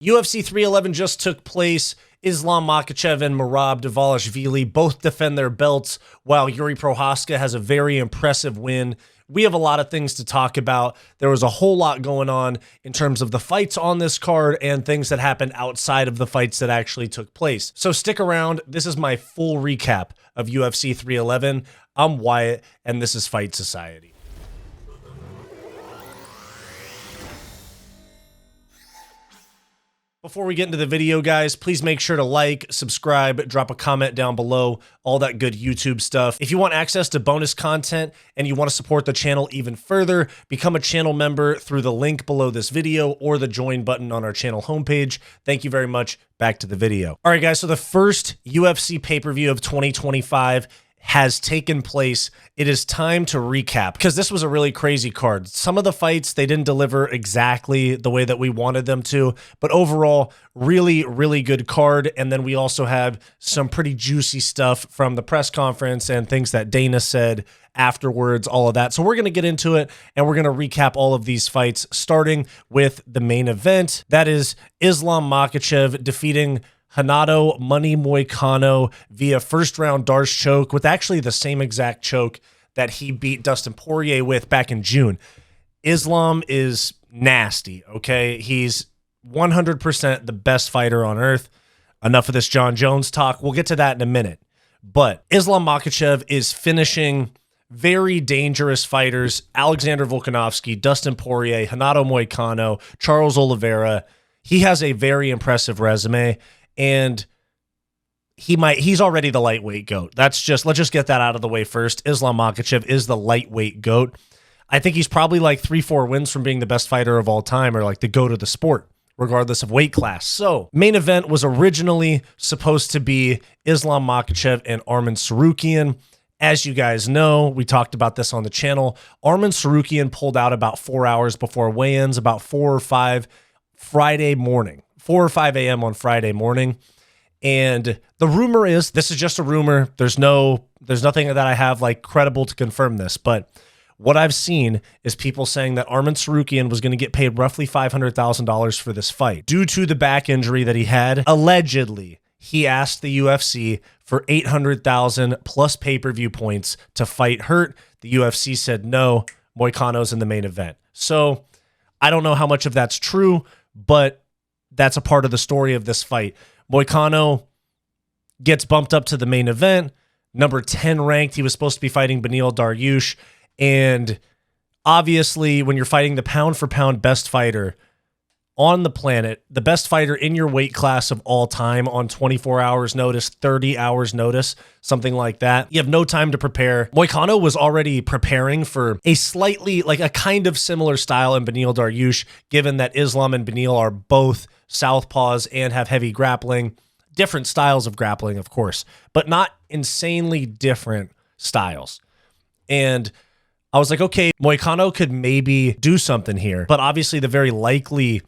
UFC 311 just took place. Islam Makhachev and Merab Dvalisvili both defend their belts, while Jiri Prochazka has a very impressive win. We have a lot of things to talk about. There was a whole lot going on in terms of the fights on this card and things that happened outside of the fights that actually took place. So stick around. This is my full recap of UFC 311. I'm Wyatt, and this is Fight Society. Before we get into the video, guys, please make sure to like, subscribe, drop a comment down below, all that good YouTube stuff. If you want access to bonus content and you want to support the channel even further, become a channel member through the link below this video or the join button on our channel homepage. Thank you very much. Back to the video. All right, guys, so the first UFC pay-per-view of 2025 has taken place. It is time to recap because this was a really crazy card. Some of the fights, they didn't deliver exactly the way that we wanted them to, but overall, really, really good card. And then we also have some pretty juicy stuff from the press conference and things that Dana said afterwards, all of that. So we're going to get into it and we're going to recap all of these fights, starting with the main event. That is Islam Makhachev defeating Renato Money Moicano via first-round Darce choke, with actually the same exact choke that he beat Dustin Poirier with back in June. Islam is nasty, okay? He's 100% the best fighter on earth. Enough of this Jon Jones talk. We'll get to that in a minute. But Islam Makhachev is finishing very dangerous fighters: Alexander Volkanovski, Dustin Poirier, Renato Moicano, Charles Oliveira. He has a very impressive resume. And he's already the lightweight GOAT. Let's just get that out of the way first. Islam Makhachev is the lightweight GOAT. I think he's probably like 3-4 wins from being the best fighter of all time, or like the GOAT of the sport, regardless of weight class. So main event was originally supposed to be Islam Makhachev and Arman Tsarukyan. As you guys know, we talked about this on the channel. Arman Tsarukyan pulled out about 4 hours before weigh-ins, about 4 or 5 Friday morning. 4 or 5 a.m. on Friday morning. And the rumor is, this is just a rumor. There's nothing that I have like credible to confirm this, but what I've seen is people saying that Arman Tsarukyan was going to get paid roughly $500,000 for this fight due to the back injury that he had. Allegedly, he asked the UFC for $800,000 plus pay-per-view points to fight hurt. The UFC said no. Moicano's in the main event. So I don't know how much of that's true, but that's a part of the story of this fight. Moicano gets bumped up to the main event, number 10 ranked. He was supposed to be fighting Beneil Dariush. And obviously, when you're fighting the pound-for-pound best fighter on the planet, the best fighter in your weight class of all time on 24 hours notice, 30 hours notice, something like that, you have no time to prepare. Moicano was already preparing for a slightly, like a kind of similar style in Beneil Dariush, given that Islam and Beneil are both southpaws and have heavy grappling. Different styles of grappling, of course, but not insanely different styles. And I was like, okay, Moicano could maybe do something here, but obviously the very likely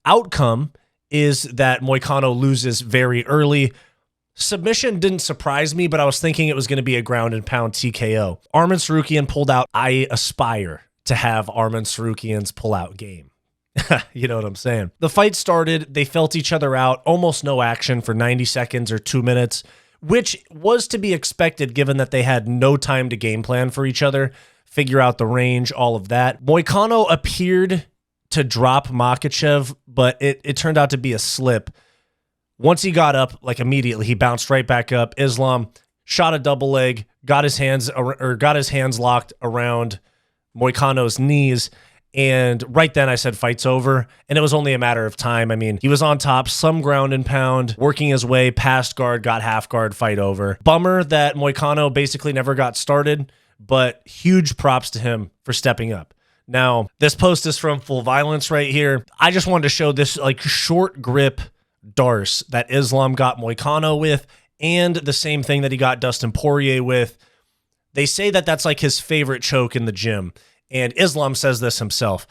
outcome is that Moicano loses very early. Submission didn't surprise me, but I was thinking it was going to be a ground and pound TKO. Arman Tsarukyan pulled out. I aspire to have Arman Tsarukyan's pull-out game. You know what I'm saying? The fight started. They felt each other out. Almost no action for 90 seconds or 2 minutes, which was to be expected given that they had no time to game plan for each other, figure out the range, all of that. Moicano appeared to drop Makhachev, but it turned out to be a slip. Once he got up, like immediately, he bounced right back up. Islam shot a double leg, got his hands locked around Moicano's knees. And right then I said, fight's over. And it was only a matter of time. I mean, he was on top, some ground and pound, working his way past guard, got half guard, fight over. Bummer that Moicano basically never got started, but huge props to him for stepping up. Now, this post is from Full Violence right here. I just wanted to show this like short grip Darce that Islam got Moicano with, and the same thing that he got Dustin Poirier with. They say that that's like his favorite choke in the gym. And Islam says this himself.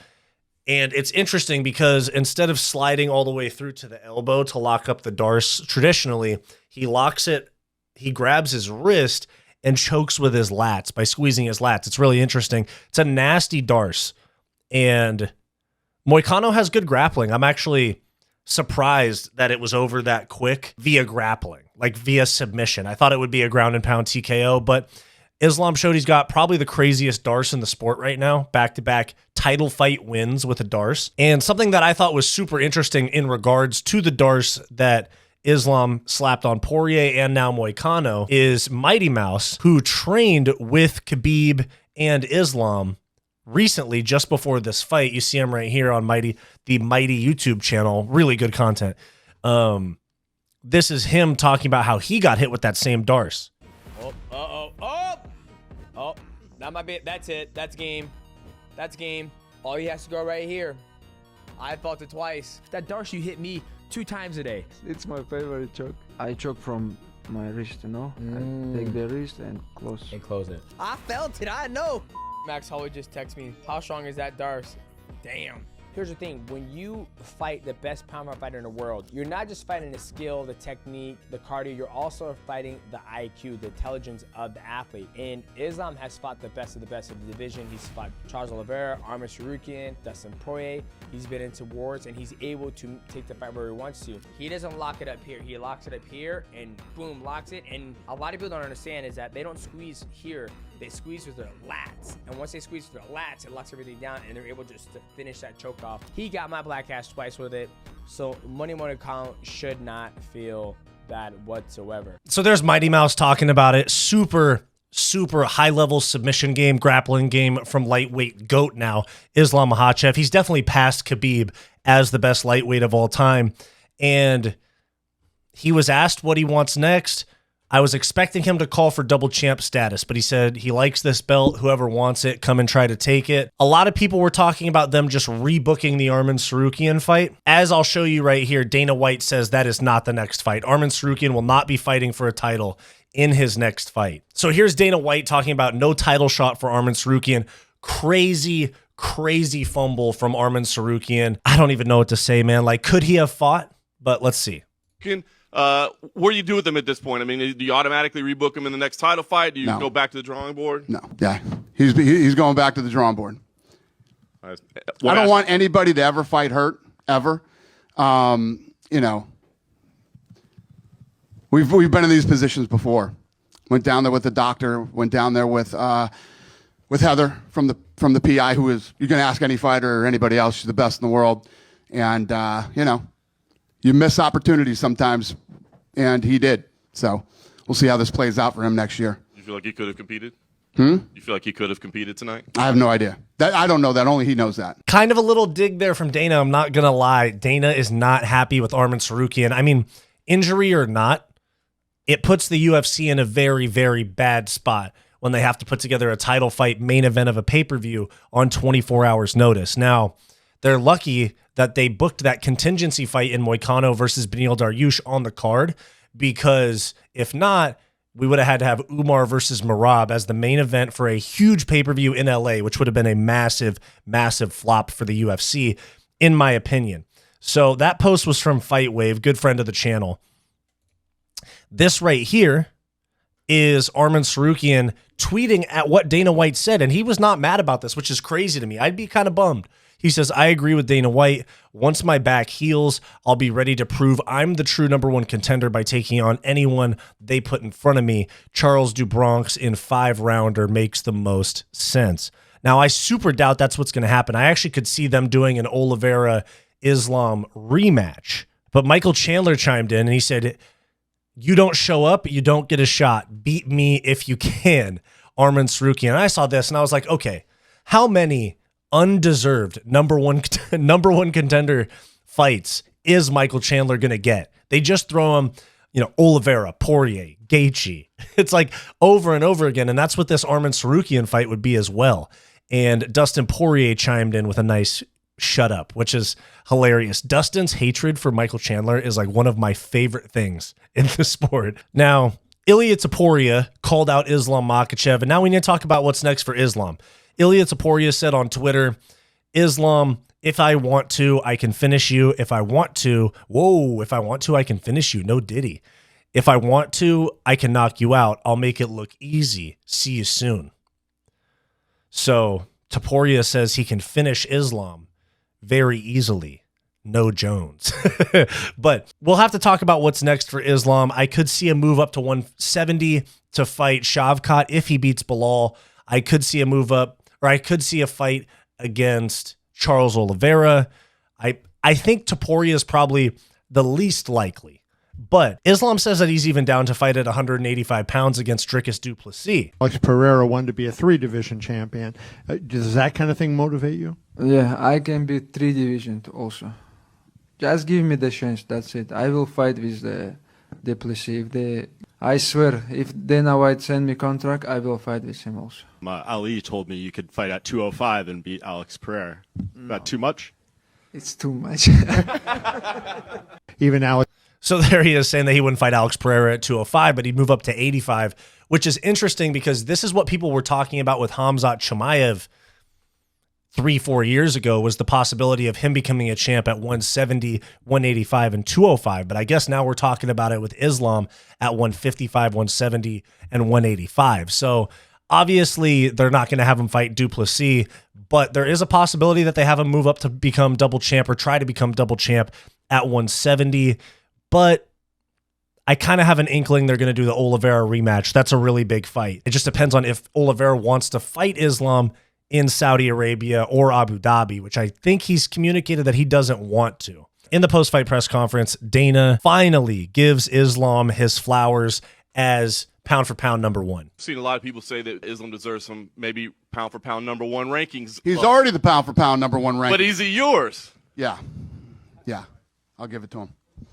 And it's interesting because instead of sliding all the way through to the elbow to lock up the Darce, traditionally, he locks it, he grabs his wrist and chokes with his lats by squeezing his lats. It's really interesting. It's a nasty Darce. And Moicano has good grappling. I'm actually surprised that it was over that quick via grappling, like via submission. I thought it would be a ground and pound TKO, but Islam showed he's got probably the craziest Darce in the sport right now. Back-to-back title fight wins with a Darce. And something that I thought was super interesting in regards to the Darce that Islam slapped on Poirier and now Moicano is Mighty Mouse, who trained with Khabib and Islam recently, just before this fight. You see him right here on the Mighty YouTube channel. Really good content. This is him talking about how he got hit with that same Darce. Oh, that might be it. That's it. That's game. That's game. All he has to go right here. I felt it twice. That Darce, you hit me 2 times a day. It's my favorite choke. I choke from my wrist, you know? I take the wrist and close. And close it. I felt it. I know. Max Holloway just texted me, how strong is that Darce? Damn. Here's the thing, when you fight the best pound fighter in the world, you're not just fighting the skill, the technique, the cardio, you're also fighting the IQ, the intelligence of the athlete. And Islam has fought the best of the division. He's fought Charles Oliveira, Arman Tsarukyan, Dustin Poirier. He's been into wars and he's able to take the fight where he wants to. He doesn't lock it up here. He locks it up here and boom, locks it. And a lot of people don't understand is that they don't squeeze here. They squeeze with their lats. And once they squeeze with their lats, it locks everything down and they're able just to finish that choke off. He got my black ass twice with it. So money count should not feel bad whatsoever. So there's Mighty Mouse talking about it. Super high level submission game, grappling game from lightweight GOAT now, Islam Makhachev. He's definitely passed Khabib as the best lightweight of all time. And he was asked what he wants next. I was expecting him to call for double champ status, but he said he likes this belt. Whoever wants it, come and try to take it. A lot of people were talking about them just rebooking the Arman Tsarukyan fight. As I'll show you right here, Dana White says that is not the next fight. Arman Tsarukyan will not be fighting for a title in his next fight. So here's Dana White talking about no title shot for Arman Tsarukyan. Crazy fumble from Arman Tsarukyan. I don't even know what to say, man. Like, could he have fought? But let's see. What do you do with him at this point? I mean, do you automatically rebook him in the next title fight? Do you go back to the drawing board? No. Yeah. He's going back to the drawing board. I don't want anybody to ever fight hurt, ever. You know, we've been in these positions before. Went down there with the doctor, went down there with Heather from the PI, who is, you can ask any fighter or anybody else, she's the best in the world. And, you know, you miss opportunities sometimes, and he did. So we'll see how this plays out for him next year. You feel like he could have competed? You feel like he could have competed tonight? I have no idea. I don't know that. Only he knows that. Kind of a little dig there from Dana. I'm not going to lie. Dana is not happy with Arman Tsarukyan. I mean, injury or not, it puts the UFC in a very bad spot when they have to put together a title fight main event of a pay-per-view on 24 hours notice. Now, they're lucky that they booked that contingency fight in Moicano versus Beneil Dariush on the card, because if not, we would have had to have Umar versus Merab as the main event for a huge pay-per-view in LA, which would have been a massive flop for the UFC, in my opinion. So that post was from Fight Wave, good friend of the channel. This right here is Arman Tsarukyan tweeting at what Dana White said, and he was not mad about this, which is crazy to me. I'd be kind of bummed. He says, I agree with Dana White. Once my back heals, I'll be ready to prove I'm the true #1 contender by taking on anyone they put in front of me. Charles DuBronx in 5-rounder makes the most sense. Now, I super doubt that's what's going to happen. I actually could see them doing an Oliveira-Islam rematch. But Michael Chandler chimed in and he said, you don't show up, you don't get a shot. Beat me if you can, Arman Tsarukyan. And I saw this and I was like, okay, how many undeserved number one contender fights is Michael Chandler going to get? They just throw him, you know, Oliveira, Poirier, Gaethje. It's like over and over again. And that's what this Arman Tsarukyan fight would be as well. And Dustin Poirier chimed in with a nice shut up, which is hilarious. Dustin's hatred for Michael Chandler is like one of my favorite things in the sport. Now, Ilia Topuria called out Islam Makhachev, and now we need to talk about what's next for Islam. Ilia Topuria said on Twitter, Islam, if I want to, I can finish you. If I want to, I can finish you. No diddy. If I want to, I can knock you out. I'll make it look easy. See you soon. So Topuria says he can finish Islam very easily. no Jones. But we'll have to talk about what's next for Islam. I could see a move up to 170 to fight Shavkat if he beats Bilal. I could see a move up, or I could see a fight against Charles Oliveira. I think Topuria is probably the least likely. But Islam says that he's even down to fight at 185 pounds against Dricus du Plessis. Alex Pereira wanted to be a 3-division champion. Does that kind of thing motivate you? Yeah, I can be 3 division also. Just give me the chance, that's it. I will fight with the Plessis. I swear, if Dana White send me contract, I will fight with him also. Ali told me you could fight at 205 and beat Alex Pereira. No. That too much? It's too much. Even Alex. So there he is saying that he wouldn't fight Alex Pereira at 205, but he'd move up to 85, which is interesting because this is what people were talking about with Khamzat Chimaev 3-4 years ago, was the possibility of him becoming a champ at 170, 185, and 205. But I guess now we're talking about it with Islam at 155, 170, and 185. So obviously they're not going to have him fight du Plessis, but there is a possibility that they have him move up to become double champ or try to become double champ at 170. But I kind of have an inkling they're going to do the Oliveira rematch. That's a really big fight. It just depends on if Oliveira wants to fight Islam in Saudi Arabia or Abu Dhabi, which I think he's communicated that he doesn't want to. In the post-fight press conference, Dana finally gives Islam his flowers as pound-for-pound #1. I've seen a lot of people say that Islam deserves some maybe pound-for-pound #1 rankings. He's already the pound-for-pound #1 rank. But is he yours? Yeah. I'll give it to him.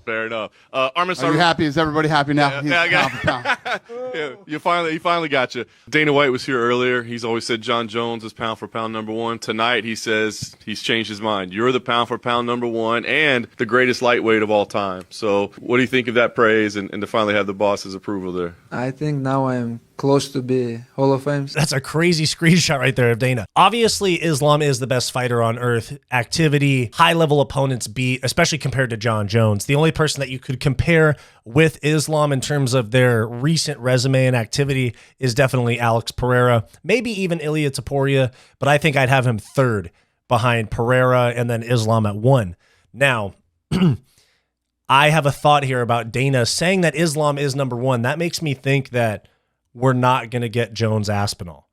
Fair enough. Arman, are you happy? Is everybody happy now? Yeah, I got yeah, he finally got you. Dana White was here earlier. He's always said Jon Jones is pound-for-pound #1. Tonight he says he's changed his mind. You're the pound-for-pound #1 and the greatest lightweight of all time. So what do you think of that praise and to finally have the boss's approval there? I think now I am close to be Hall of Fame. That's a crazy screenshot right there of Dana. Obviously, Islam is the best fighter on earth. Activity, high-level opponents beat, especially compared to Jon Jones. The only person that you could compare with Islam in terms of their recent resume and activity is definitely Alex Pereira, maybe even Ilia Topuria, but I think I'd have him third behind Pereira and then Islam at 1. Now, I have a thought here about Dana saying that Islam is #1. That makes me think that we're not going to get Jones Aspinall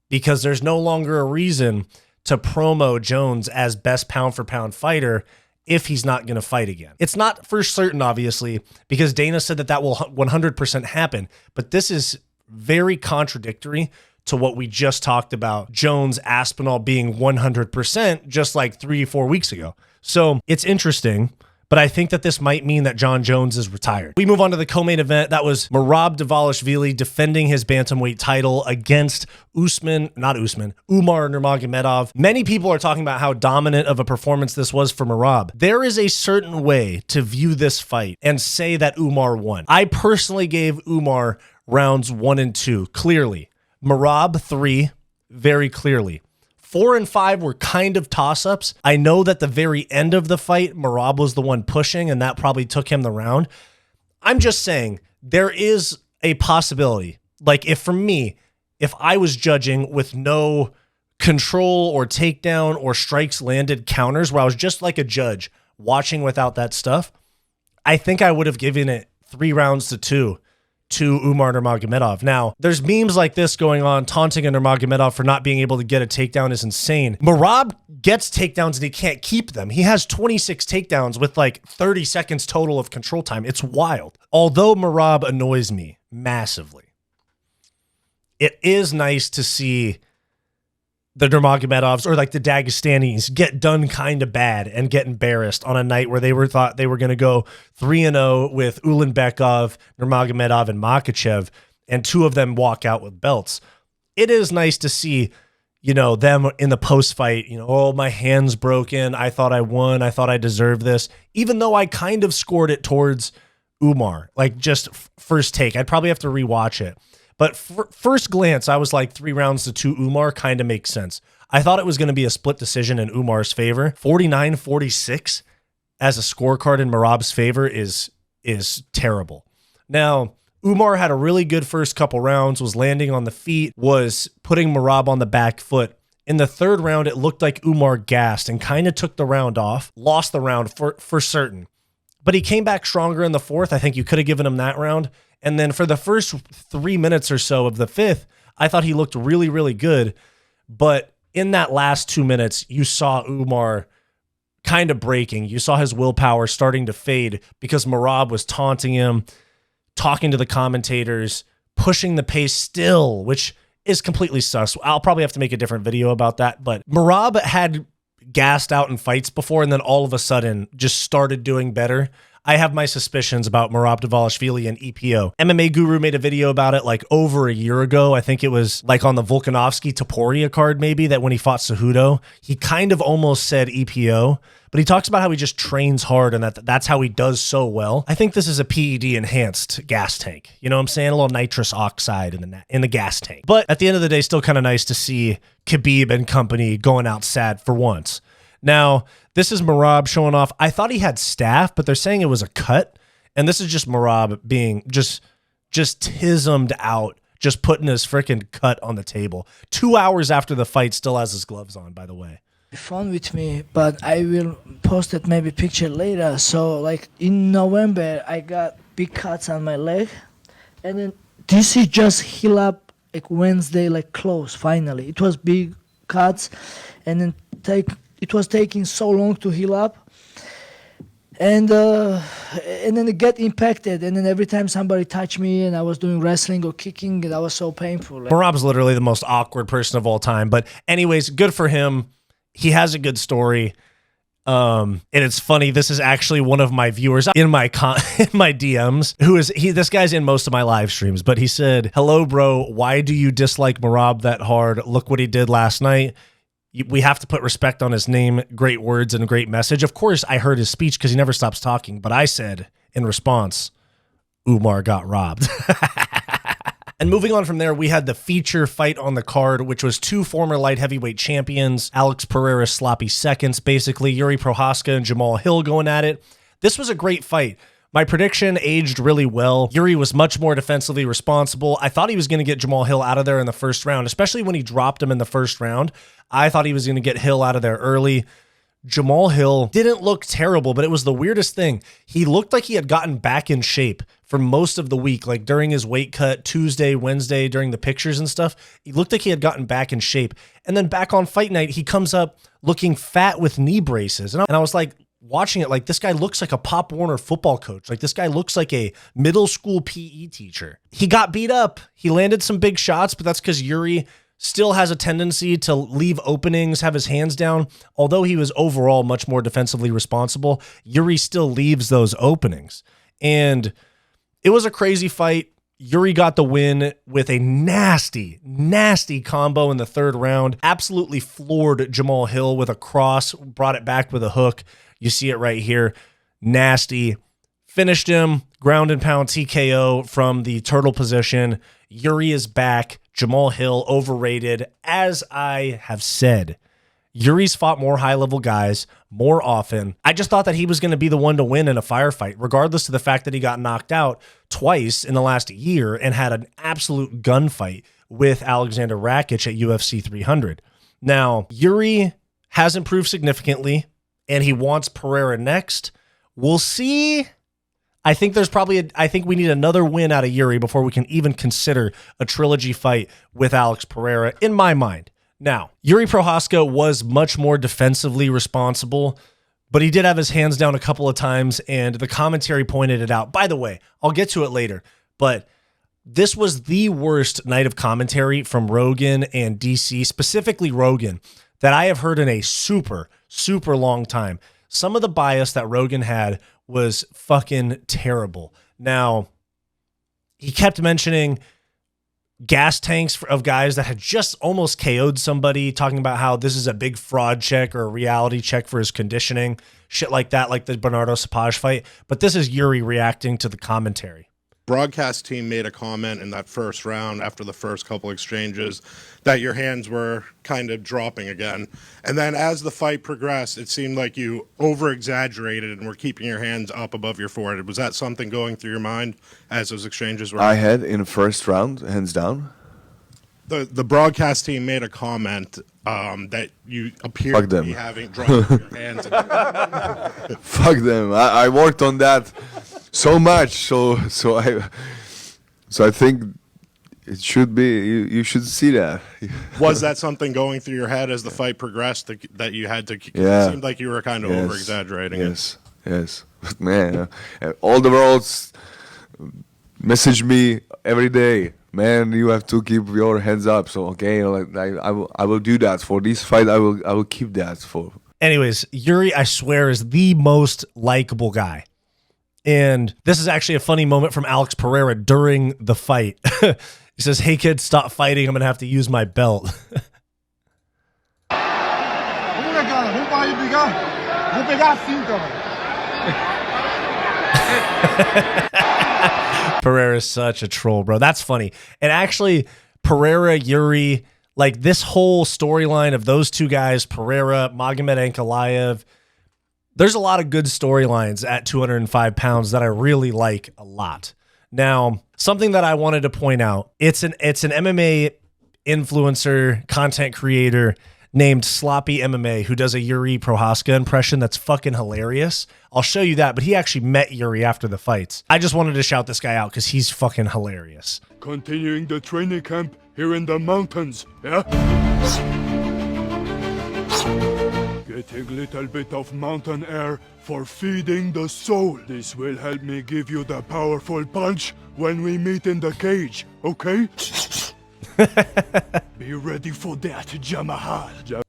because there's no longer a reason to promo Jones as best pound-for-pound fighter if he's not going to fight again. It's not for certain, obviously, because Dana said that will 100% happen, but this is very contradictory to what we just talked about, Jones Aspinall being 100% just like 3-4 weeks ago. So it's interesting, but I think that this might mean that Jon Jones is retired. We move on to the co-main event. That was Merab Dvalisvili defending his bantamweight title against Umar Nurmagomedov. Many people are talking about how dominant of a performance this was for Merab. There is a certain way to view this fight and say that Umar won. I personally gave Umar rounds 1 and 2, clearly. Merab 3, very clearly. 4 and 5 were kind of toss-ups. I know that the very end of the fight, Merab was the one pushing, and that probably took him the round. I'm just saying, there is a possibility. Like, if I was judging with no control or takedown or strikes landed counters, where I was just like a judge watching without that stuff, I think I would have given it 3 rounds to 2 to Umar Nurmagomedov. Now, there's memes like this going on, taunting a Nurmagomedov for not being able to get a takedown is insane. Merab gets takedowns and he can't keep them. He has 26 takedowns with like 30 seconds total of control time. It's wild. Although Merab annoys me massively, it is nice to see the Nurmagomedovs or like the Dagestanis get done kind of bad and get embarrassed on a night where they thought they were going to go 3-0 with Ulanbekov, Nurmagomedov, and Makhachev, and 2 of them walk out with belts. It is nice to see, them in the post-fight, oh, my hand's broken. I thought I won. I thought I deserved this, even though I kind of scored it towards Umar, like just first take. I'd probably have to rewatch it. But first glance, I was like 3 rounds to 2 Umar kind of makes sense. I thought it was going to be a split decision in Umar's favor. 49-46 as a scorecard in Merab's favor is terrible. Now, Umar had a really good first couple rounds, was landing on the feet, was putting Merab on the back foot, In the third round, it looked like Umar gassed and kind of took the round off, lost the round for certain. But he came back stronger in the fourth. I think you could have given him that round. And then for the first 3 minutes or so of the fifth, I thought he looked really, really good. But in that last 2 minutes, you saw Umar kind of breaking. You saw his willpower starting to fade because Merab was taunting him, talking to the commentators, pushing the pace still, which is completely sus. I'll probably have to make a different video about that. But Merab had gassed out in fights before and then all of a sudden just started doing better. I have my suspicions about Merab Dvalisvili and EPO. MMA Guru made a video about it like over a year ago. I think it was like on the Volkanovski Topuria card maybe, that when he fought Cejudo, he kind of almost said EPO, but he talks about how he just trains hard and that's how he does so well. I think this is a PED enhanced gas tank. You know what I'm saying? A little nitrous oxide in the gas tank. But at the end of the day, still kind of nice to see Khabib and company going out sad for once. Now, this is Merab showing off. I thought he had staph, but they're saying it was a cut. And this is just Merab being just tismed out, just putting his freaking cut on the table. 2 hours after the fight, still has his gloves on, by the way. Fun with me, but I will post it maybe picture later. So like in November, I got big cuts on my leg. And then this is just heal up like Wednesday, like close, finally. It was big cuts and then it was taking so long to heal up, and then it get impacted, and then every time somebody touched me and I was doing wrestling or kicking, that was so painful. Merab's literally the most awkward person of all time, but anyways, good for him. He has a good story, and it's funny. This is actually one of my viewers in my DMs. This guy's in most of my live streams, but he said, "Hello, bro. Why do you dislike Merab that hard? Look what he did last night. We have to put respect on his name, great words and great message." Of course, I heard his speech because he never stops talking, but I said in response, Umar got robbed. And moving on from there, we had the feature fight on the card, which was two former light heavyweight champions, Alex Pereira sloppy seconds, basically, Jiri Prochazka and Jamahal Hill going at it. This was a great fight. My prediction aged really well. Jiri was much more defensively responsible. I thought he was going to get Jamahal Hill out of there in the first round, especially when he dropped him in the first round. I thought he was going to get Hill out of there early. Jamahal Hill didn't look terrible, but it was the weirdest thing. He looked like he had gotten back in shape for most of the week, like during his weight cut, Tuesday, Wednesday, during the pictures and stuff. He looked like he had gotten back in shape. And then back on fight night, he comes up looking fat with knee braces. And I was like, watching it, like, this guy looks like a Pop Warner football coach. Like, this guy looks like a middle school PE teacher. He got beat up. He landed some big shots, but that's because Jiri still has a tendency to leave openings, have his hands down. Although he was overall much more defensively responsible, Jiri still leaves those openings. And it was a crazy fight. Jiri got the win with a nasty, nasty combo in the third round. Absolutely floored Jamahal Hill with a cross, brought it back with a hook. You see it right here. Nasty. Finished him. Ground and pound TKO from the turtle position. Jiri is back. Jamahal Hill overrated. As I have said, Yuri's fought more high-level guys more often. I just thought that he was going to be the one to win in a firefight, regardless of the fact that he got knocked out twice in the last year and had an absolute gunfight with Alexander Rakic at UFC 300. Now, Jiri has improved significantly, and he wants Pereira next. We'll see. I think we need another win out of Jiri before we can even consider a trilogy fight with Alex Pereira, in my mind. Now, Jiri Prochazka was much more defensively responsible, but he did have his hands down a couple of times, and the commentary pointed it out. By the way, I'll get to it later, but this was the worst night of commentary from Rogan and DC, specifically Rogan, that I have heard in a super, super long time. Some of the bias that Rogan had was fucking terrible. Now, he kept mentioning gas tanks of guys that had just almost KO'd somebody, talking about how this is a big fraud check or a reality check for his conditioning, shit like that, like the Bernardo Sapage fight. But this is Jiri reacting to the commentary. Broadcast team made a comment in that first round after the first couple exchanges that your hands were kind of dropping again. And then as the fight progressed, it seemed like you over-exaggerated and were keeping your hands up above your forehead. Was that something going through your mind as those exchanges were? I had in the first round, hands down. The broadcast team made a comment that you appear Fuck to them. be having drawn from your hands? Fuck them. I worked on that so much. So I think it should be. You should see that. Was that something going through your head as the fight progressed that you had to? Yeah. It seemed like you were kind of over exaggerating it. Yes. But man, all the worlds message me every day. Man, you have to keep your hands up. So okay, like I will do that for this fight. I will keep that for. Anyways, Jiri, I swear, is the most likable guy. And this is actually a funny moment from Alex Pereira during the fight. He says, "Hey kid, stop fighting. I'm gonna have to use my belt." Pereira's such a troll, bro. That's funny. And actually, Pereira, Jiri, like this whole storyline of those two guys, Pereira, Magomed Ankalaev, there's a lot of good storylines at 205 pounds that I really like a lot. Now, something that I wanted to point out, it's an MMA influencer, content creator named SloppyMMA who does a Jiri Prochazka impression that's fucking hilarious. I'll show you that, but he actually met Jiri after the fights. I just wanted to shout this guy out because he's fucking hilarious. Continuing the training camp here in the mountains, yeah? Getting a little bit of mountain air for feeding the soul. This will help me give you the powerful punch when we meet in the cage, okay? Be ready for that, Jamahal.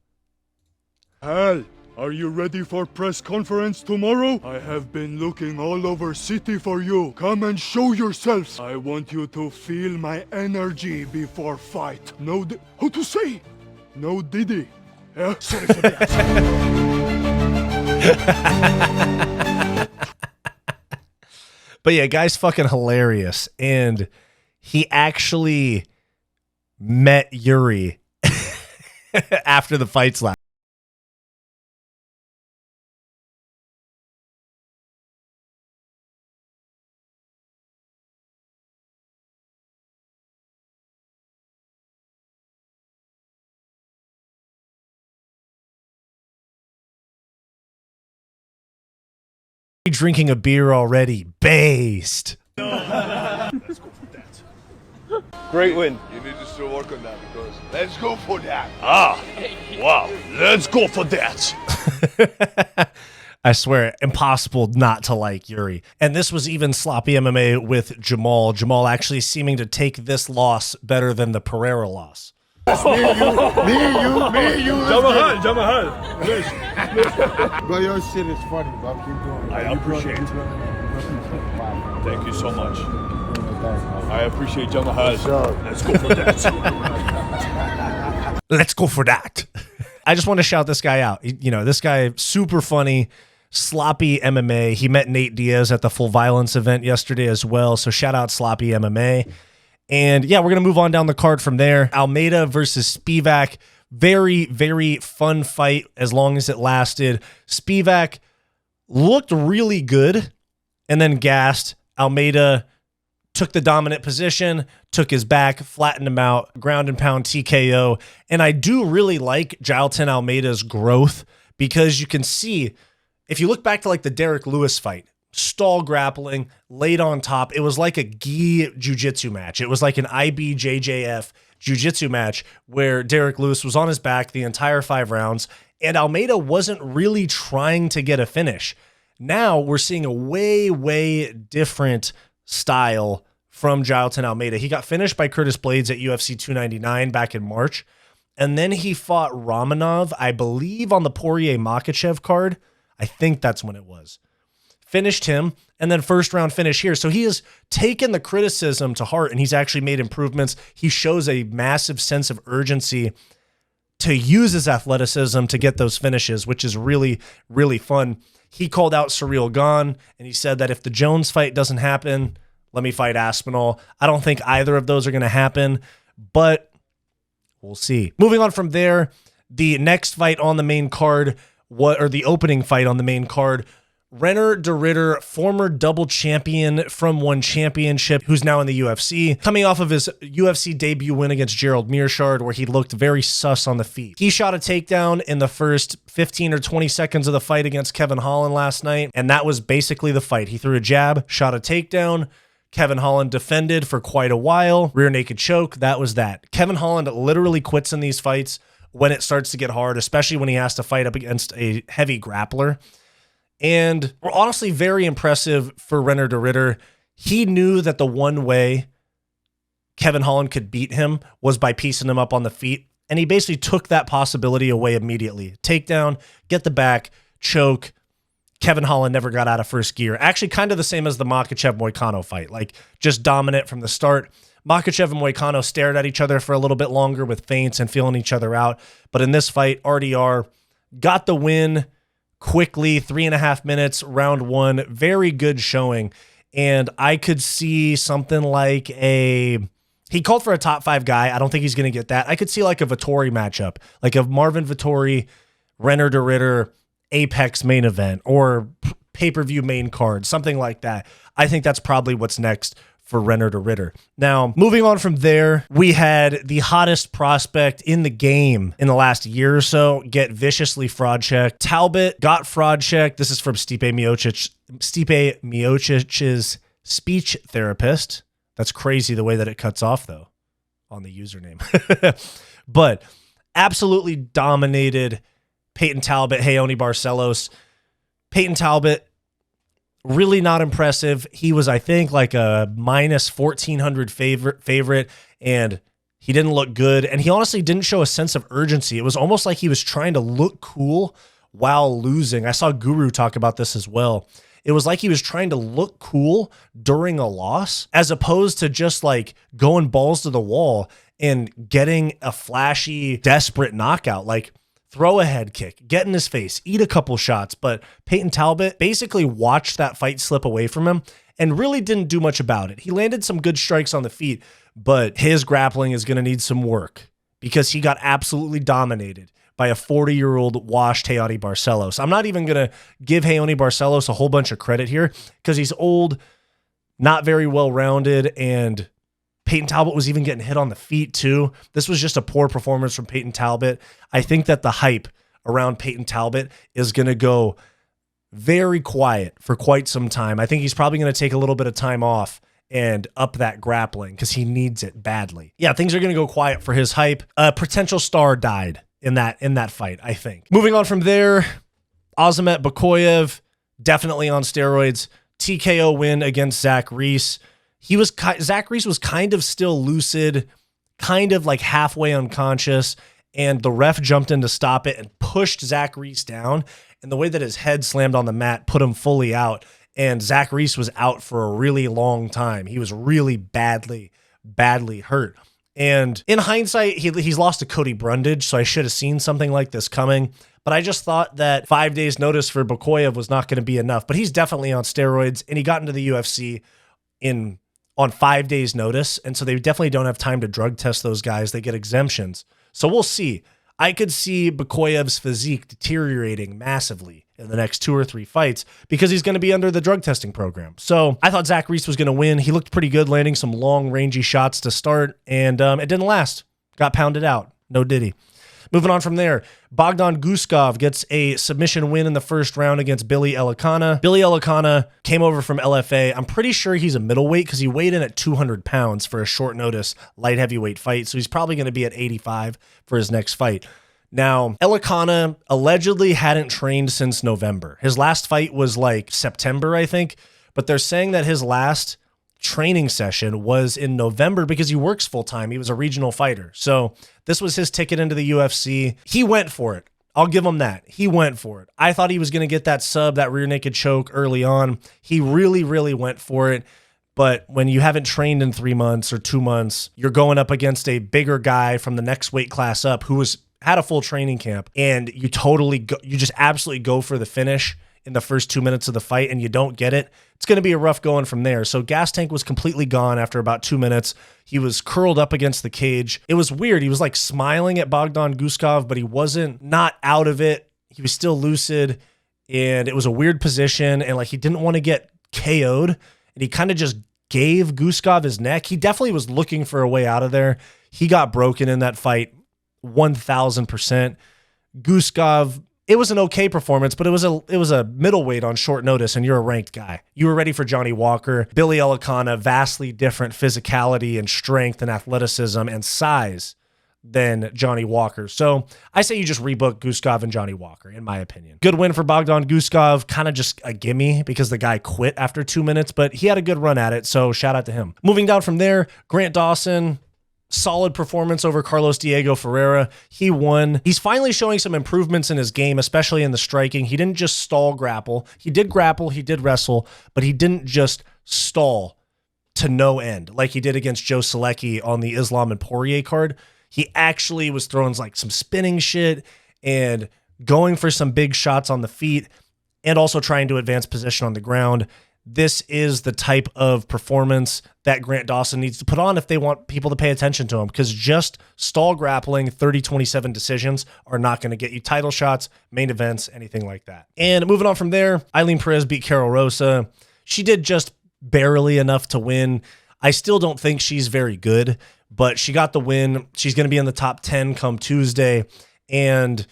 Jamahal, are you ready for press conference tomorrow? I have been looking all over city for you. Come and show yourselves. I want you to feel my energy before fight. No, how to say? No Diddy. Yeah, sorry for that. But yeah, guy's fucking hilarious. And he actually met Jiri after the fights last. Drinking a beer already. Based. Great win. You need to still work on that because let's go for that. Ah, wow. Let's go for that. I swear, impossible not to like Jiri. And this was even sloppy MMA with Jamal. Jamal actually seeming to take this loss better than the Pereira loss. Me and you. Jamahal. Bro, your shit is funny, bro. Keep doing it. I appreciate it. Thank you so much. I appreciate Jamahal. Let's go for that. Let's go for that. I just want to shout this guy out. You know, this guy, super funny, sloppy MMA. He met Nate Diaz at the Full Violence event yesterday as well. So shout out sloppy MMA. And yeah, we're going to move on down the card from there. Almeida versus Spivac. Very, very fun fight as long as it lasted. Spivac looked really good and then gassed. Almeida took the dominant position, took his back, flattened him out, ground and pound TKO. And I do really like Jailton Almeida's growth because you can see, if you look back to like the Derek Lewis fight, stall grappling, laid on top. It was like a gi jiu-jitsu match. It was like an IBJJF jiu-jitsu match where Derek Lewis was on his back the entire 5 rounds, and Almeida wasn't really trying to get a finish. Now we're seeing a way, way different style from Jailton Almeida. He got finished by Curtis Blades at UFC 299 back in March, and then he fought Romanov, I believe, on the Poirier Makhachev card. I think that's when it was. Finished him, and then first round finish here. So he has taken the criticism to heart, and he's actually made improvements. He shows a massive sense of urgency to use his athleticism to get those finishes, which is really, really fun. He called out Ciryl Gane, and he said that if the Jones fight doesn't happen, let me fight Aspinall. I don't think either of those are going to happen, but we'll see. Moving on from there, the next fight on the main card, or the opening fight on the main card, Reinier de Ridder, former double champion from One Championship, who's now in the UFC, coming off of his UFC debut win against Gerald Meerschaert, where he looked very sus on the feet. He shot a takedown in the first 15 or 20 seconds of the fight against Kevin Holland last night, and that was basically the fight. He threw a jab, shot a takedown. Kevin Holland defended for quite a while. Rear naked choke, that was that. Kevin Holland literally quits in these fights when it starts to get hard, especially when he has to fight up against a heavy grappler. And we're honestly very impressive for Reinier de Ridder. He knew that the one way Kevin Holland could beat him was by piecing him up on the feet, and he basically took that possibility away immediately. Takedown, get the back, choke. Kevin Holland never got out of first gear. Actually, kind of the same as the Makhachev-Moicano fight, like just dominant from the start. Makhachev and Moicano stared at each other for a little bit longer with feints and feeling each other out. But in this fight, RDR got the win quickly, 3.5 minutes, round one. Very good showing. And I could see something like he called for a top 5 guy. I don't think he's going to get that. I could see like a Vettori matchup, like a Marvin Vettori, Reinier de Ridder, Apex main event or pay-per-view main card, something like that. I think that's probably what's next for Reinier de Ridder. Now, moving on from there, we had the hottest prospect in the game in the last year or so get viciously fraud checked. Talbott got fraud checked. This is from Stipe Miocic's speech therapist. That's crazy the way that it cuts off, though, on the username. But absolutely dominated Payton Talbott, Raoni Barcelos. Payton Talbott, really not impressive. He was, I think, like a minus 1,400 favorite, and he didn't look good. And he honestly didn't show a sense of urgency. It was almost like he was trying to look cool while losing. I saw Guru talk about this as well. It was like he was trying to look cool during a loss, as opposed to just like going balls to the wall and getting a flashy, desperate knockout. Like, throw a head kick, get in his face, eat a couple shots. But Payton Talbott basically watched that fight slip away from him and really didn't do much about it. He landed some good strikes on the feet, but his grappling is going to need some work because he got absolutely dominated by a 40-year-old washed Raoni Barcelos. I'm not even going to give Raoni Barcelos a whole bunch of credit here because he's old, not very well-rounded, and Payton Talbott was even getting hit on the feet too. This was just a poor performance from Payton Talbott. I think that the hype around Payton Talbott is going to go very quiet for quite some time. I think he's probably going to take a little bit of time off and up that grappling because he needs it badly. Yeah, things are going to go quiet for his hype. A potential star died in that fight, I think. Moving on from there, Azamat Bakoyev, definitely on steroids. TKO win against Zach Reese. Zach Reese was kind of still lucid, kind of like halfway unconscious, and the ref jumped in to stop it and pushed Zach Reese down. And the way that his head slammed on the mat put him fully out. And Zach Reese was out for a really long time. He was really badly hurt. And in hindsight, he's lost to Cody Brundage, so I should have seen something like this coming. But I just thought that 5 days notice for Bakoyev was not going to be enough. But he's definitely on steroids, and he got into the UFC on 5 days notice. And so they definitely don't have time to drug test those guys. They get exemptions. So we'll see. I could see Bakoyev's physique deteriorating massively in the next 2 or 3 fights because he's going to be under the drug testing program. So I thought Zach Reese was going to win. He looked pretty good, landing some long, rangy shots to start, and it didn't last. Got pounded out. No diddy. Moving on from there, Bogdan Guskov gets a submission win in the first round against Billy Elikana. Billy Elikana came over from LFA. I'm pretty sure he's a middleweight because he weighed in at 200 pounds for a short notice light heavyweight fight. So he's probably going to be at 85 for his next fight. Now, Elikana allegedly hadn't trained since November. His last fight was like September, I think. But they're saying that his last training session was in November because he works full-time. He was a regional fighter. So this was his ticket into the UFC. He went for it. I'll give him that. He went for it. I thought he was going to get that sub, that rear naked choke early on. He really, really went for it. But when you haven't trained in 3 months or 2 months, you're going up against a bigger guy from the next weight class up who had a full training camp, and you just absolutely go for the finish in the first 2 minutes of the fight and you don't get it. It's going to be a rough going from there. So gas tank was completely gone after about 2 minutes. He was curled up against the cage. It was weird. He was like smiling at Bogdan Guskov, but he wasn't not out of it. He was still lucid. and it was a weird position, and like he didn't want to get KO'd, and he kind of just gave Guskov his neck. He definitely was looking for a way out of there. He got broken in that fight 1,000%. Guskov, it was an okay performance, but it was a middleweight on short notice, and you're a ranked guy. You were ready for Johnny Walker. Billy Elikana, vastly different physicality and strength and athleticism and size than Johnny Walker. So I say you just rebook Guskov and Johnny Walker, in my opinion. Good win for Bogdan Guskov, kind of just a gimme because the guy quit after 2 minutes, but he had a good run at it, so shout out to him. Moving down from there, Grant Dawson, solid performance over Carlos Diego Ferreira. He won. He's finally showing some improvements in his game, especially in the striking. He didn't just stall grapple. He did grapple, he did wrestle, but he didn't just stall to no end like he did against Joe Selecki on the Islam and Poirier card. He actually was throwing like some spinning shit and going for some big shots on the feet and also trying to advance position on the ground. This is the type of performance that Grant Dawson needs to put on if they want people to pay attention to him, because just stall grappling 30-27 decisions are not going to get you title shots, main events, anything like that. And moving on from there, Eileen Perez beat Carol Rosa. She did just barely enough to win. I still don't think she's very good, but she got the win. She's going to be in the top 10 come Tuesday. And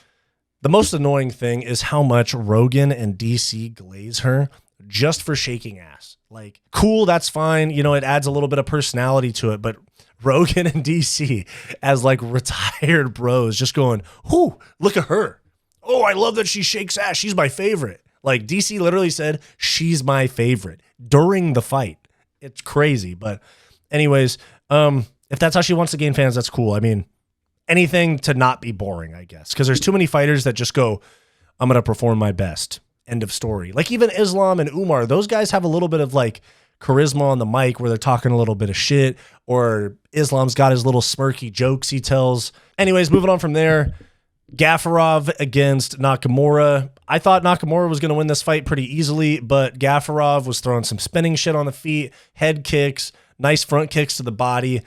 the most annoying thing is how much Rogan and DC glaze her just for shaking ass. Like, cool, that's fine. You know, it adds a little bit of personality to it, but Rogan and DC as like retired bros just going, whoo, look at her. Oh, I love that she shakes ass. She's my favorite. Like, DC literally said, she's my favorite during the fight. It's crazy. But anyways, if that's how she wants to gain fans, that's cool. I mean, anything to not be boring, I guess, because there's too many fighters that just go, I'm going to perform my best. End of story. Like even Islam and Umar, those guys have a little bit of like charisma on the mic where they're talking a little bit of shit, or Islam's got his little smirky jokes he tells. Anyways, moving on from there, Gafarov against Nakamura. I thought Nakamura was going to win this fight pretty easily, but Gafarov was throwing some spinning shit on the feet, head kicks, nice front kicks to the body.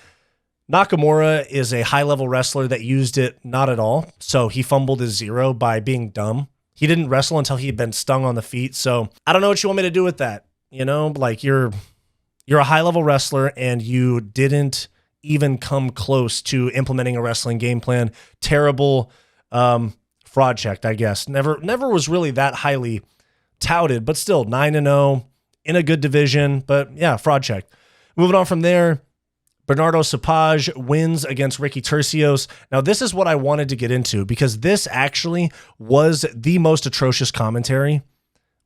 Nakamura is a high-level wrestler that used it not at all, so he fumbled his zero by being dumb. He didn't wrestle until he had been stung on the feet. So I don't know what you want me to do with that. You know, like you're a high-level wrestler and you didn't even come close to implementing a wrestling game plan. Terrible fraud checked, I guess. Never was really that highly touted, but still 9-0 in a good division. But yeah, fraud checked. Moving on from there, Bernardo Sapage wins against Ricky Tercios. Now, this is what I wanted to get into because this actually was the most atrocious commentary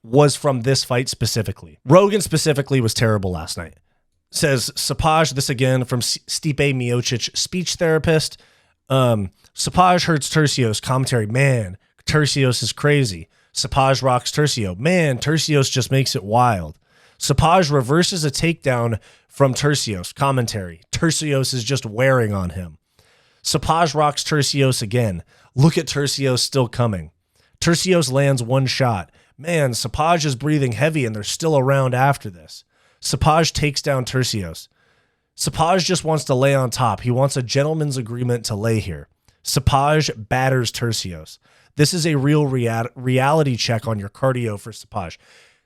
was from this fight specifically. Rogan specifically was terrible last night. Says Sapage, this again from Stipe Miocic, speech therapist. Sapage hurts Tercios. Commentary, man, Tercios is crazy. Sapage rocks Tercio. Man, Tercios just makes it wild. Sapage reverses a takedown from Tercios. Commentary, Tercios is just wearing on him. Sapage rocks Tercios again. Look at Tercios still coming. Tercios lands one shot. Man, Sapage is breathing heavy and they're still around after this. Sapage takes down Tercios. Sapage just wants to lay on top. He wants a gentleman's agreement to lay here. Sapage batters Tercios. This is a real reality check on your cardio for Sapage.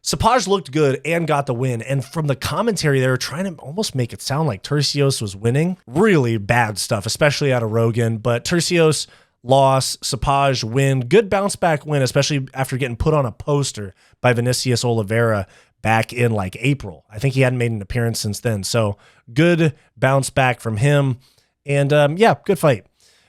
Sapage looked good and got the win. And from the commentary, they were trying to almost make it sound like Tercios was winning. Really bad stuff, especially out of Rogan. But Tercios loss, Sapage win. Good bounce back win, especially after getting put on a poster by Vinicius Oliveira back in like April. I think he hadn't made an appearance since then. So good bounce back from him. And yeah, good fight.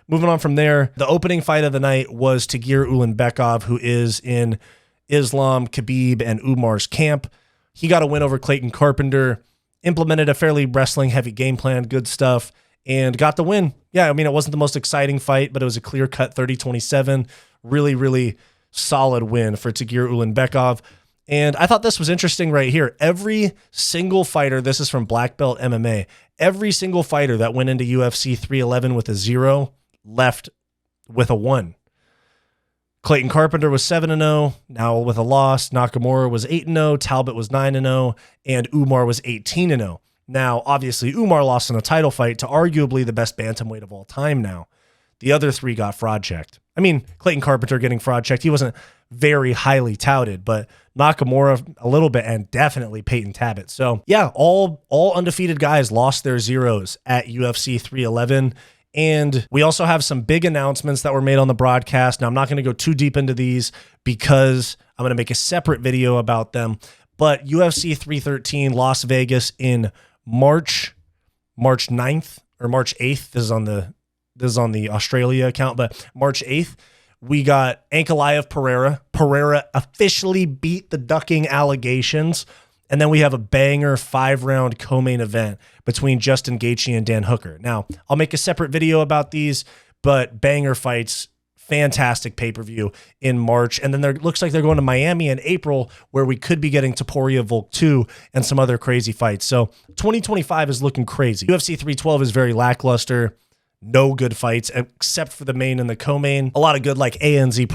Moving on from there, the opening fight of the night was Tagir Ulanbekov, who is in Islam, Khabib, and Umar's camp. He got a win over Clayton Carpenter, implemented a fairly wrestling-heavy game plan, good stuff, and got the win. Yeah, I mean, it wasn't the most exciting fight, but it was a clear-cut 30-27. Really, really solid win for Tagir Ulanbekov. And I thought this was interesting right here. Every single fighter, this is from Black Belt MMA, every single fighter that went into UFC 311 with a 0 left with a 1. Clayton Carpenter was 7-0, now with a loss. Nakamura was 8-0, Talbott was 9-0, and Umar was 18-0. Now, obviously, Umar lost in a title fight to arguably the best bantamweight of all time now. The other 3 got fraud checked. I mean, Clayton Carpenter getting fraud checked. He wasn't very highly touted, but Nakamura a little bit, and definitely Payton Talbott. So yeah, all undefeated guys lost their zeros at UFC 311. And we also have some big announcements that were made on the broadcast. Now, I'm not going to go too deep into these because I'm going to make a separate video about them. But UFC 313 Las Vegas in March 9th or March 8th. This is on the Australia account, but March 8th, we got Ankalaev Pereira. Pereira officially beat the ducking allegations. And then we have a banger 5-round co-main event between Justin Gaethje and Dan Hooker. Now, I'll make a separate video about these, but banger fights, fantastic pay-per-view in March. And then there looks like they're going to Miami in April, where we could be getting Topuria Volk 2 and some other crazy fights. So 2025 is looking crazy. UFC 312 is very lackluster. No good fights except for the main and the co-main. A lot of good like ANZ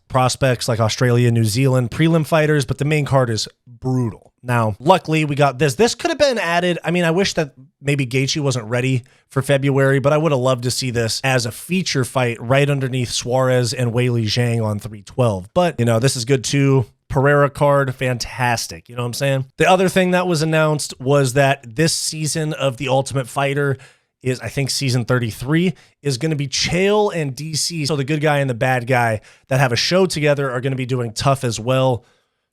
prospects like Australia, New Zealand, prelim fighters, but the main card is brutal. Now, luckily we got this. This could have been added. I mean, I wish that maybe Gaethje wasn't ready for February, but I would have loved to see this as a feature fight right underneath Suarez and Weili Zhang on 312. But, you know, this is good too. Pereira card, fantastic. You know what I'm saying? The other thing that was announced was that this season of The Ultimate Fighter is, I think, season 33 is going to be Chael and DC. So the good guy and the bad guy that have a show together are going to be doing tough as well.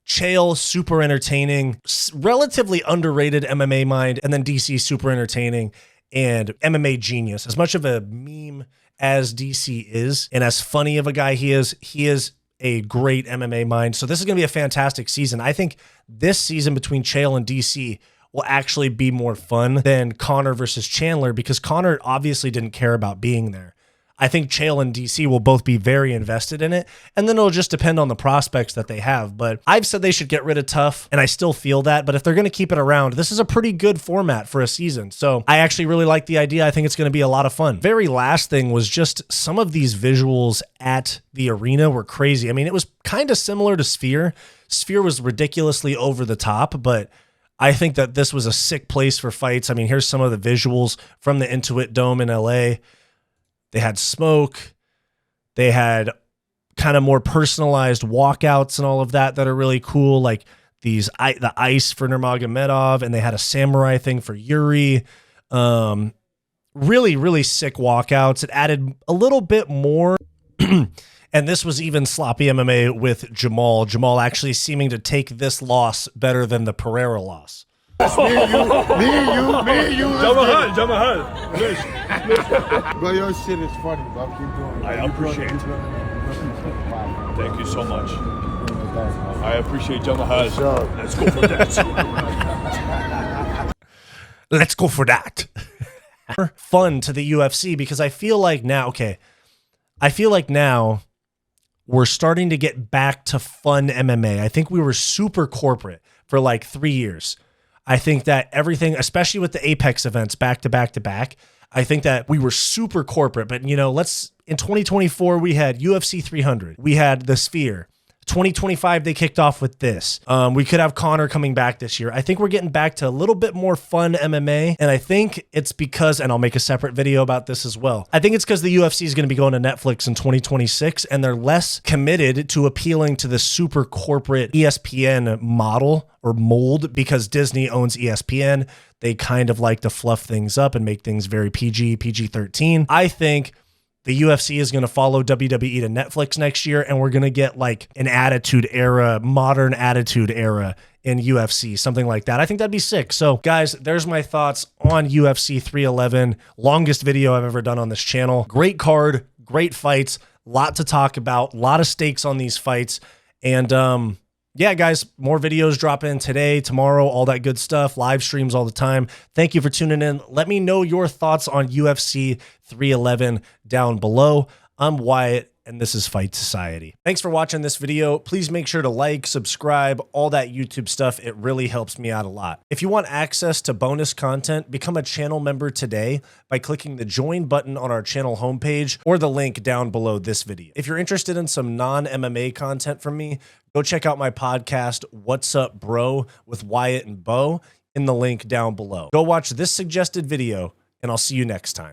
Chael, super entertaining, relatively underrated MMA mind, and then DC, super entertaining and MMA genius. As much of a meme as DC is, and as funny of a guy he is a great MMA mind. So this is going to be a fantastic season. I think this season between Chael and DC will actually be more fun than Conor versus Chandler, because Conor obviously didn't care about being there. I think Chael and DC will both be very invested in it, and then it'll just depend on the prospects that they have. But I've said they should get rid of Tough, and I still feel that. But if they're going to keep it around, this is a pretty good format for a season. So I actually really like the idea. I think it's going to be a lot of fun. Very last thing was just some of these visuals at the arena were crazy. I mean, it was kind of similar to Sphere. Sphere was ridiculously over the top, but I think that this was a sick place for fights. I mean, here's some of the visuals from the Intuit Dome in LA. They had smoke. They had kind of more personalized walkouts and all of that are really cool. Like the ice for Nurmagomedov, and they had a samurai thing for Yuri. Really, really sick walkouts. It added a little bit more. And this was even sloppy MMA with Jamahal. Jamahal actually seeming to take this loss better than the Pereira loss. Me and you. Jamahal. Bro, your shit is funny, bro. Keep doing it. I appreciate it. Thank you so much. I appreciate Jamahal. Let's go for that. Let's go for that. Fun to the UFC, because I feel like now, we're starting to get back to fun MMA. I think we were super corporate for like 3 years. I think that everything, especially with the Apex events back to back to back, I think that we were super corporate. But, you know, in 2024, we had UFC 300. We had the Sphere. 2025, they kicked off with this. We could have Conor coming back this year. I think we're getting back to a little bit more fun MMA. And I think it's because, and I'll make a separate video about this as well, I think it's because the UFC is going to be going to Netflix in 2026, and they're less committed to appealing to the super corporate ESPN model or mold, because Disney owns ESPN. They kind of like to fluff things up and make things very PG-13. I think the UFC is going to follow WWE to Netflix next year, and we're going to get like an attitude era, modern attitude era in UFC, something like that. I think that'd be sick. So guys, there's my thoughts on UFC 311. Longest video I've ever done on this channel. Great card, great fights, lot to talk about, a lot of stakes on these fights. And yeah, guys, more videos drop in today, tomorrow, all that good stuff, live streams all the time. Thank you for tuning in. Let me know your thoughts on UFC 311 down below. I'm Wyatt, and this is Fight Society. Thanks for watching this video. Please make sure to like, subscribe, all that YouTube stuff. It really helps me out a lot. If you want access to bonus content, become a channel member today by clicking the join button on our channel homepage or the link down below this video. If you're interested in some non-MMA content from me, go check out my podcast, What's Up Bro, with Wyatt and Bo, in the link down below. Go watch this suggested video, and I'll see you next time.